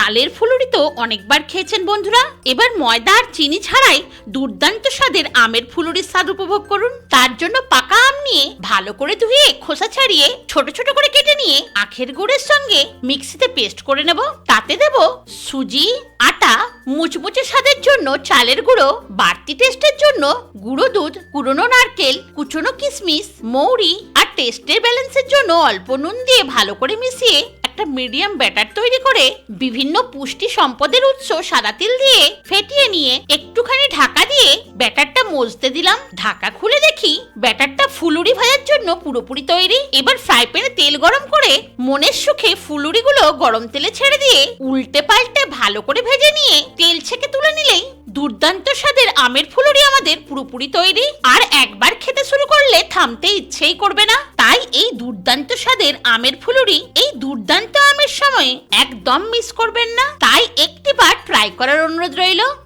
চালের ফুলুরি তো অনেকবার খেয়েছেন বন্ধুরা, এবার ময়দা আর চিনি ছাড়াই দুর্দান্ত স্বাদের আমের ফুলুরির স্বাদ উপভোগ করুন। তার জন্য পাকা আম নিয়ে ভালো করে ধুয়ে খোসা ছাড়িয়ে ছোট ছোট করে কেটে নিয়ে আখের গুড়ের সঙ্গে মিক্সিতে পেস্ট করে নেব। তাতে দেব সুজি, আটা, মুচমুচে স্বাদের জন্য চালের গুঁড়ো, বাড়তি টেস্টের জন্য গুঁড়ো দুধ, কুড়নো নারকেল, কুচনো কিশমিশ, মৌরি আর টেস্টের ব্যালেন্সের জন্য অল্প নুন দিয়ে ভালো করে মিশিয়ে একটা মিডিয়াম ব্যাটার তৈরি করে বিভিন্ন পুষ্টি সম্পদের উৎস সাদা তিল দিয়ে ফেটিয়ে নিয়ে একটুখানি ঢাকা দিয়ে ব্যাটারটা মজতে দিলাম। ঢাকা খুলে দেখি ব্যাটারটা ফুলুরি ভাজার জন্য পুরোপুরি তৈরি। এবার ফ্রাই প্যানে তেল গরম করে মনের সুখে ফুলুরিগুলো গরম তেলে ছেড়ে দিয়ে উল্টে পাল্টে ভালো করে ভেজে নিয়ে তেল ছেঁকে তুলে নিলেই দুর্দান্ত স্বাদের আমের ফুলুরি আমাদের পুরোপুরি তৈরি। আর একবার খেতে শুরু করলে থামতে ইচ্ছেই করবে না। তাই এই দুর্দান্ত স্বাদের আমের ফুলুরি এই দুর্দান্ত আমের সময়ে একদম মিস করবেন না। তাই একটিবার ট্রাই করার অনুরোধ রইল।